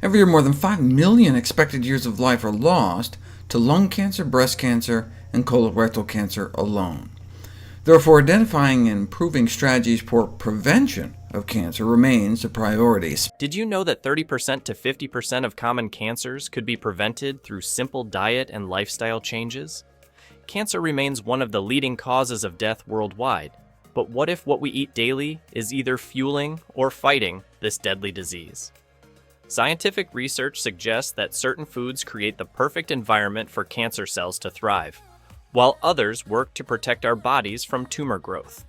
Every year, more than 5 million expected years of life are lost to lung cancer, breast cancer, and colorectal cancer alone. Therefore, identifying and improving strategies for prevention of cancer remains a priority. Did you know that 30% to 50% of common cancers could be prevented through simple diet and lifestyle changes? Cancer remains one of the leading causes of death worldwide, but what if what we eat daily is either fueling or fighting this deadly disease? Scientific research suggests that certain foods create the perfect environment for cancer cells to thrive, while others work to protect our bodies from tumor growth.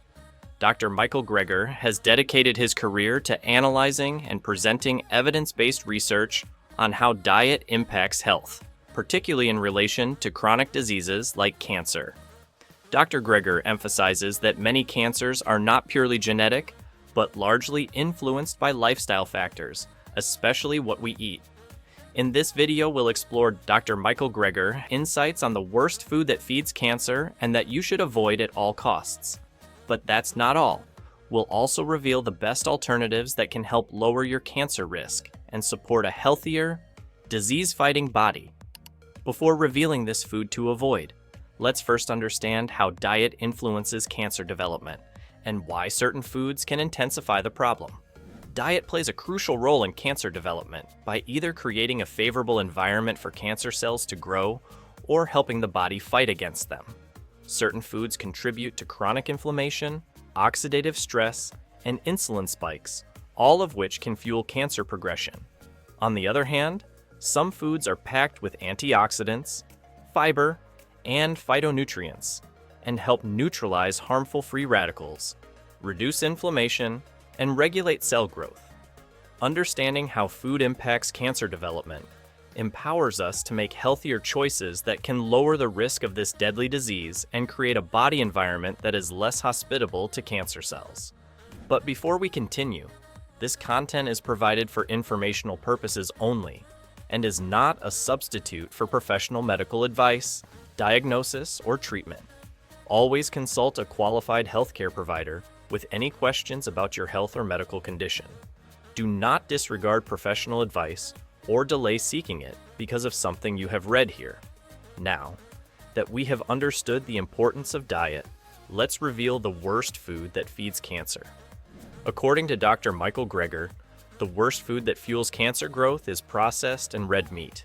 Dr. Michael Greger has dedicated his career to analyzing and presenting evidence-based research on how diet impacts health, particularly in relation to chronic diseases like cancer. Dr. Greger emphasizes that many cancers are not purely genetic, but largely influenced by lifestyle factors, especially what we eat. In this video, we'll explore Dr. Michael Greger insights on the worst food that feeds cancer and that you should avoid at all costs. But that's not all. We'll also reveal the best alternatives that can help lower your cancer risk and support a healthier, disease-fighting body. Before revealing this food to avoid, let's first understand how diet influences cancer development and why certain foods can intensify the problem. Diet plays a crucial role in cancer development by either creating a favorable environment for cancer cells to grow or helping the body fight against them. Certain foods contribute to chronic inflammation, oxidative stress, and insulin spikes, all of which can fuel cancer progression. On the other hand, some foods are packed with antioxidants, fiber, and phytonutrients, and help neutralize harmful free radicals, reduce inflammation, and regulate cell growth. Understanding how food impacts cancer development empowers us to make healthier choices that can lower the risk of this deadly disease and create a body environment that is less hospitable to cancer cells. But before we continue, this content is provided for informational purposes only and is not a substitute for professional medical advice, diagnosis, or treatment. Always consult a qualified healthcare provider with any questions about your health or medical condition. Do not disregard professional advice or delay seeking it because of something you have read here. Now that we have understood the importance of diet, let's reveal the worst food that feeds cancer. According to Dr. Michael Greger, the worst food that fuels cancer growth is processed and red meat.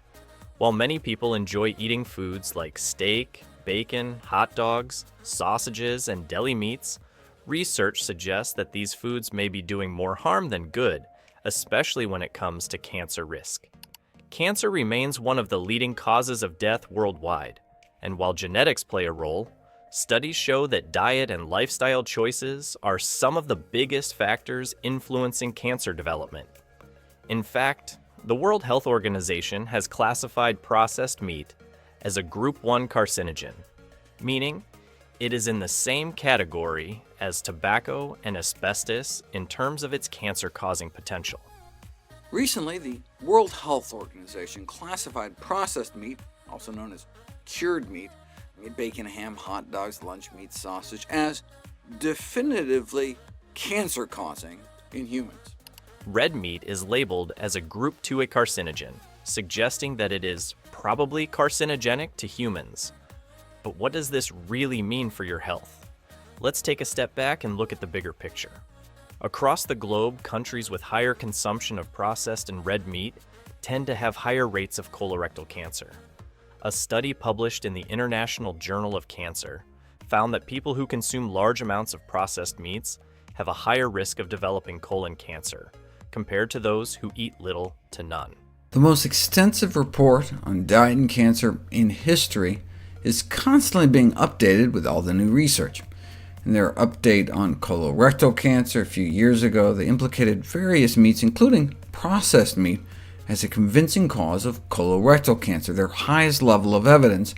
While many people enjoy eating foods like steak, bacon, hot dogs, sausages, and deli meats, research suggests that these foods may be doing more harm than good, especially when it comes to cancer risk. Cancer remains one of the leading causes of death worldwide, and while genetics play a role, studies show that diet and lifestyle choices are some of the biggest factors influencing cancer development. In fact, the World Health Organization has classified processed meat as a Group 1 carcinogen, meaning it is in the same category as tobacco and asbestos in terms of its cancer-causing potential. Recently, the World Health Organization classified processed meat, also known as cured meat, bacon, ham, hot dogs, lunch meat, sausage, as definitively cancer-causing in humans. Red meat is labeled as a Group 2A carcinogen, suggesting that it is probably carcinogenic to humans. But what does this really mean for your health? Let's take a step back and look at the bigger picture. Across the globe, countries with higher consumption of processed and red meat tend to have higher rates of colorectal cancer. A study published in the International Journal of Cancer found that people who consume large amounts of processed meats have a higher risk of developing colon cancer, compared to those who eat little to none. The most extensive report on diet and cancer in history is constantly being updated with all the new research. In their update on colorectal cancer a few years ago, they implicated various meats, including processed meat, as a convincing cause of colorectal cancer, their highest level of evidence,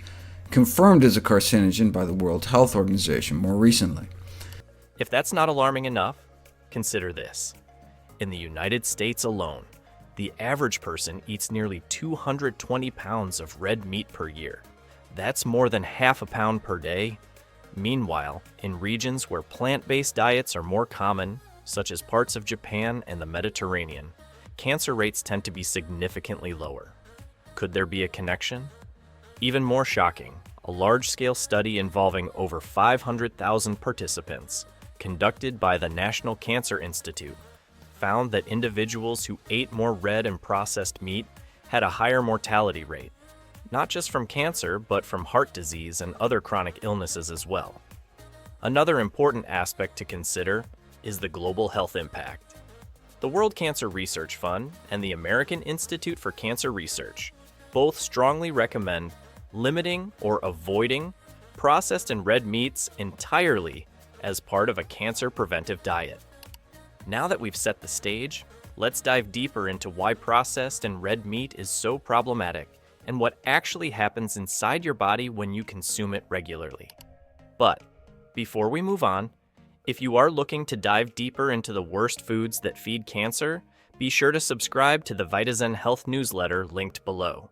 confirmed as a carcinogen by the World Health Organization more recently. If that's not alarming enough, consider this. In the United States alone, the average person eats nearly 220 pounds of red meat per year. That's more than half a pound per day. Meanwhile, in regions where plant-based diets are more common, such as parts of Japan and the Mediterranean, cancer rates tend to be significantly lower. Could there be a connection? Even more shocking, a large-scale study involving over 500,000 participants, conducted by the National Cancer Institute, found that individuals who ate more red and processed meat had a higher mortality rate, not just from cancer, but from heart disease and other chronic illnesses as well. Another important aspect to consider is the global health impact. The World Cancer Research Fund and the American Institute for Cancer Research both strongly recommend limiting or avoiding processed and red meats entirely as part of a cancer preventive diet. Now that we've set the stage, let's dive deeper into why processed and red meat is so problematic and what actually happens inside your body when you consume it regularly. But before we move on, if you are looking to dive deeper into the worst foods that feed cancer, be sure to subscribe to the Vitazen Health newsletter linked below.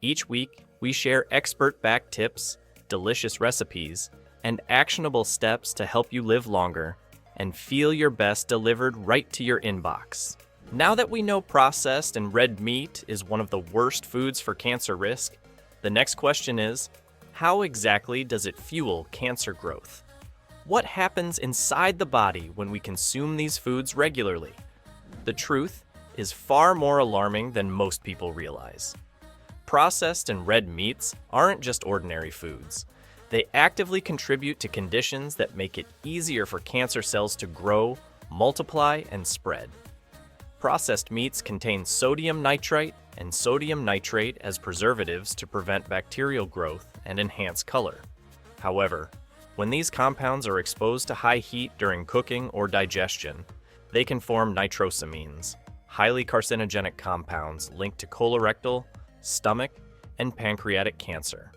Each week, we share expert-backed tips, delicious recipes, and actionable steps to help you live longer and feel your best delivered right to your inbox. Now that we know processed and red meat is one of the worst foods for cancer risk, the next question is, how exactly does it fuel cancer growth? What happens inside the body when we consume these foods regularly? The truth is far more alarming than most people realize. Processed and red meats aren't just ordinary foods. They actively contribute to conditions that make it easier for cancer cells to grow, multiply, and spread. Processed meats contain sodium nitrite and sodium nitrate as preservatives to prevent bacterial growth and enhance color. However, when these compounds are exposed to high heat during cooking or digestion, they can form nitrosamines, highly carcinogenic compounds linked to colorectal, stomach, and pancreatic cancer.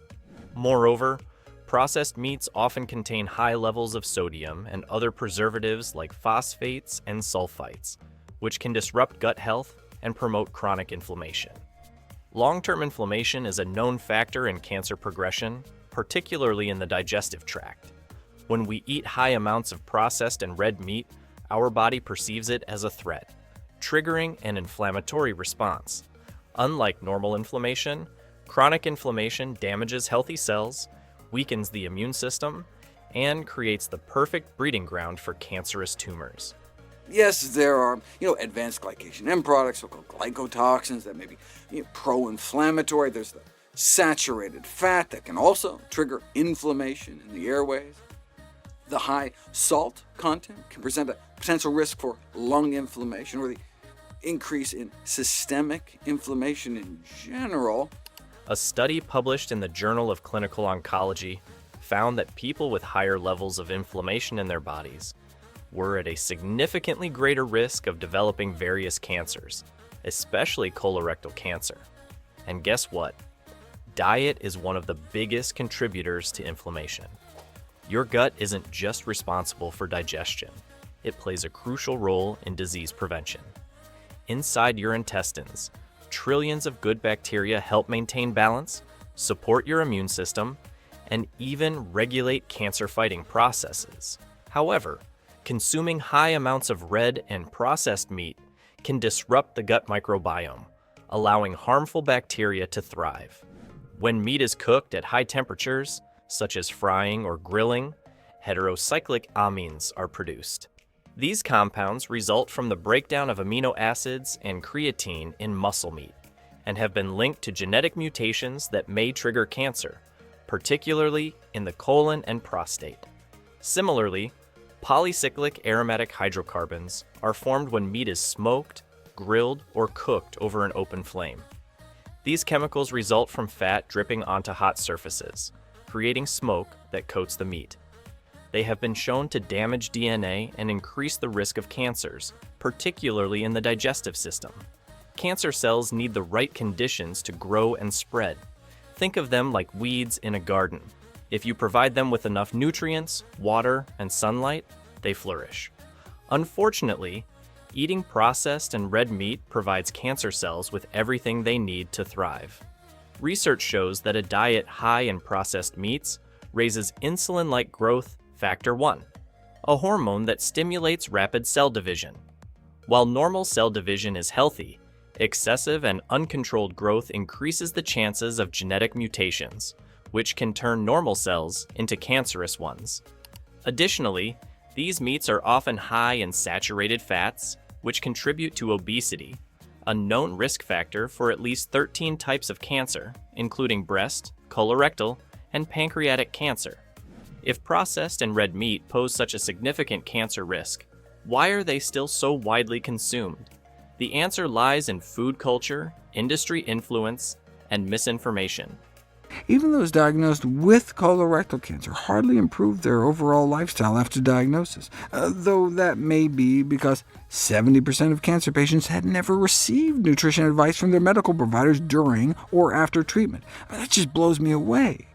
Moreover, processed meats often contain high levels of sodium and other preservatives like phosphates and sulfites, which can disrupt gut health and promote chronic inflammation. Long-term inflammation is a known factor in cancer progression, particularly in the digestive tract. When we eat high amounts of processed and red meat, our body perceives it as a threat, triggering an inflammatory response. Unlike normal inflammation, chronic inflammation damages healthy cells, weakens the immune system, and creates the perfect breeding ground for cancerous tumors. Yes, there are advanced glycation end products, so-called glycotoxins, that may be pro-inflammatory. There's the saturated fat that can also trigger inflammation in the airways. The high salt content can present a potential risk for lung inflammation, or the increase in systemic inflammation in general. A study published in the Journal of Clinical Oncology found that people with higher levels of inflammation in their bodies were at a significantly greater risk of developing various cancers, especially colorectal cancer. And guess what? Diet is one of the biggest contributors to inflammation. Your gut isn't just responsible for digestion. It plays a crucial role in disease prevention. Inside your intestines, trillions of good bacteria help maintain balance, support your immune system, and even regulate cancer-fighting processes. However, consuming high amounts of red and processed meat can disrupt the gut microbiome, allowing harmful bacteria to thrive. When meat is cooked at high temperatures, such as frying or grilling, heterocyclic amines are produced. These compounds result from the breakdown of amino acids and creatine in muscle meat, and have been linked to genetic mutations that may trigger cancer, particularly in the colon and prostate. Similarly, polycyclic aromatic hydrocarbons are formed when meat is smoked, grilled, or cooked over an open flame. These chemicals result from fat dripping onto hot surfaces, creating smoke that coats the meat. They have been shown to damage DNA and increase the risk of cancers, particularly in the digestive system. Cancer cells need the right conditions to grow and spread. Think of them like weeds in a garden. If you provide them with enough nutrients, water, and sunlight, they flourish. Unfortunately, eating processed and red meat provides cancer cells with everything they need to thrive. Research shows that a diet high in processed meats raises insulin-like growth factor 1, a hormone that stimulates rapid cell division. While normal cell division is healthy, Excessive and uncontrolled growth increases the chances of genetic mutations, which can turn normal cells into cancerous ones. Additionally, these meats are often high in saturated fats, which contribute to obesity, a known risk factor for at least 13 types of cancer, including breast, colorectal, and pancreatic cancer. If processed and red meat pose such a significant cancer risk, why are they still so widely consumed? The answer lies in food culture, industry influence, and misinformation. Even those diagnosed with colorectal cancer hardly improve their overall lifestyle after diagnosis, though that may be because 70% of cancer patients had never received nutrition advice from their medical providers during or after treatment. That just blows me away.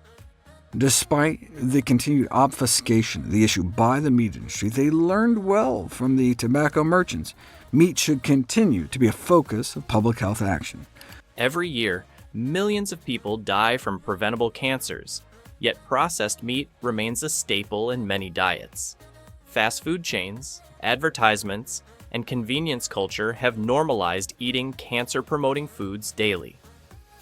Despite the continued obfuscation of the issue by the meat industry, they learned well from the tobacco merchants. Meat should continue to be a focus of public health action. Every year, millions of people die from preventable cancers, yet processed meat remains a staple in many diets. Fast food chains, advertisements, and convenience culture have normalized eating cancer-promoting foods daily.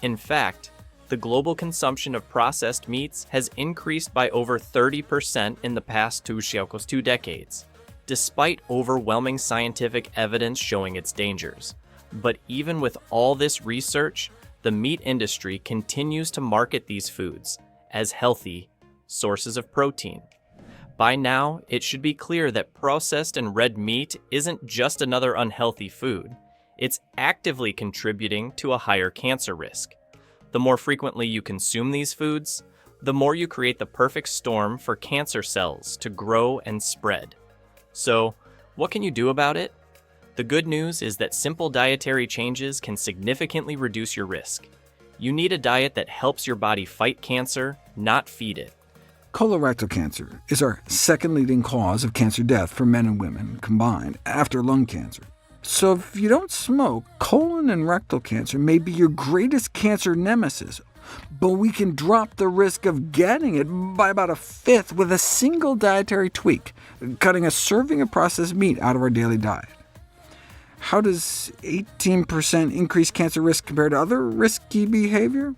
In fact, the global consumption of processed meats has increased by over 30% in the past two decades, despite overwhelming scientific evidence showing its dangers. But even with all this research, the meat industry continues to market these foods as healthy sources of protein. By now, it should be clear that processed and red meat isn't just another unhealthy food. It's actively contributing to a higher cancer risk. The more frequently you consume these foods, the more you create the perfect storm for cancer cells to grow and spread. So, what can you do about it? The good news is that simple dietary changes can significantly reduce your risk. You need a diet that helps your body fight cancer, not feed it. Colorectal cancer is our second leading cause of cancer death for men and women combined, after lung cancer. So if you don't smoke, colon and rectal cancer may be your greatest cancer nemesis, but we can drop the risk of getting it by about a fifth with a single dietary tweak, cutting a serving of processed meat out of our daily diet. How does 18% increased cancer risk compare to other risky behavior?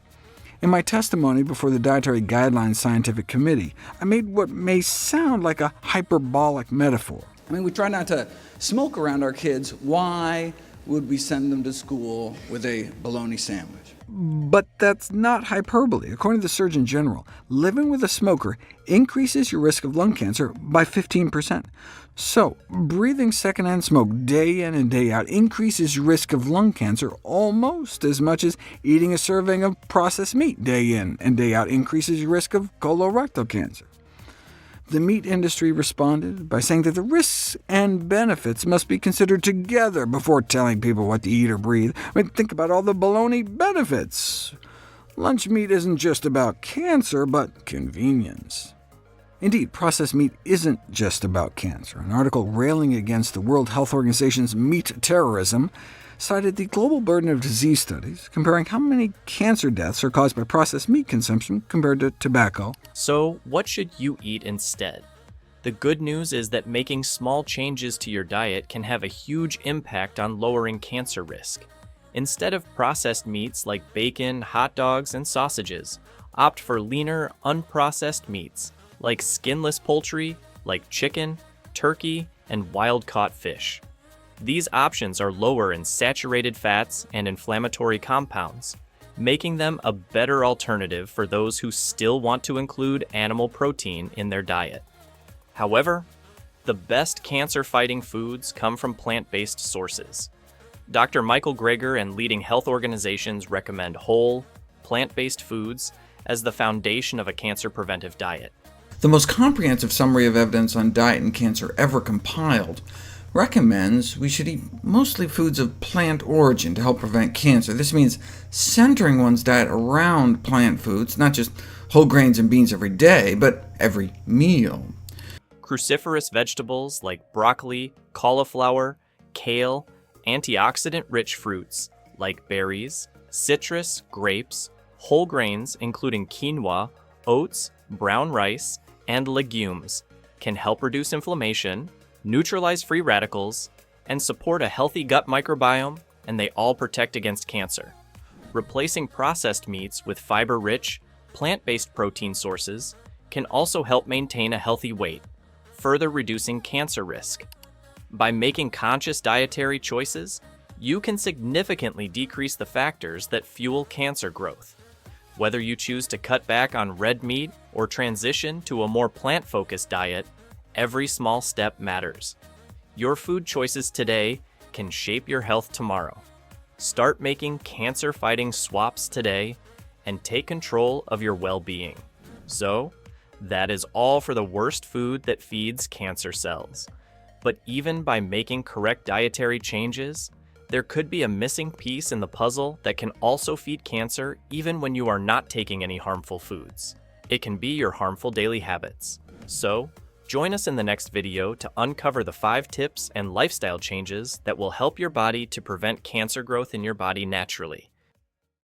In my testimony before the Dietary Guidelines Scientific Committee, I made what may sound like a hyperbolic metaphor. We try not to smoke around our kids. Why would we send them to school with a bologna sandwich? But that's not hyperbole. According to the Surgeon General, living with a smoker increases your risk of lung cancer by 15%. So, breathing secondhand smoke day in and day out increases your risk of lung cancer almost as much as eating a serving of processed meat day in and day out increases your risk of colorectal cancer. The meat industry responded by saying that the risks and benefits must be considered together before telling people what to eat or breathe. Think about all the bologna benefits. Lunch meat isn't just about cancer, but convenience. Indeed, processed meat isn't just about cancer. An article railing against the World Health Organization's meat terrorism cited the global burden of disease studies, comparing how many cancer deaths are caused by processed meat consumption compared to tobacco. So, what should you eat instead? The good news is that making small changes to your diet can have a huge impact on lowering cancer risk. Instead of processed meats like bacon, hot dogs, and sausages, opt for leaner, unprocessed meats like skinless poultry, like chicken, turkey, and wild-caught fish. These options are lower in saturated fats and inflammatory compounds, making them a better alternative for those who still want to include animal protein in their diet. However, the best cancer-fighting foods come from plant-based sources. Dr. Michael Greger and leading health organizations recommend whole, plant-based foods as the foundation of a cancer-preventive diet. The most comprehensive summary of evidence on diet and cancer ever compiled recommends we should eat mostly foods of plant origin to help prevent cancer. This means centering one's diet around plant foods, not just whole grains and beans every day, but every meal. Cruciferous vegetables like broccoli, cauliflower, kale, antioxidant-rich fruits like berries, citrus, grapes, whole grains including quinoa, oats, brown rice, and legumes can help reduce inflammation, neutralize free radicals, and support a healthy gut microbiome and they all protect against cancer. Replacing processed meats with fiber-rich, plant-based protein sources can also help maintain a healthy weight, further reducing cancer risk. By making conscious dietary choices, you can significantly decrease the factors that fuel cancer growth. Whether you choose to cut back on red meat or transition to a more plant-focused diet, every small step matters. Your food choices today can shape your health tomorrow. Start making cancer-fighting swaps today and take control of your well-being. So, that is all for the worst food that feeds cancer cells. But even by making correct dietary changes, there could be a missing piece in the puzzle that can also feed cancer even when you are not taking any harmful foods. It can be your harmful daily habits. So, join us in the next video to uncover the 5 tips and lifestyle changes that will help your body to prevent cancer growth in your body naturally.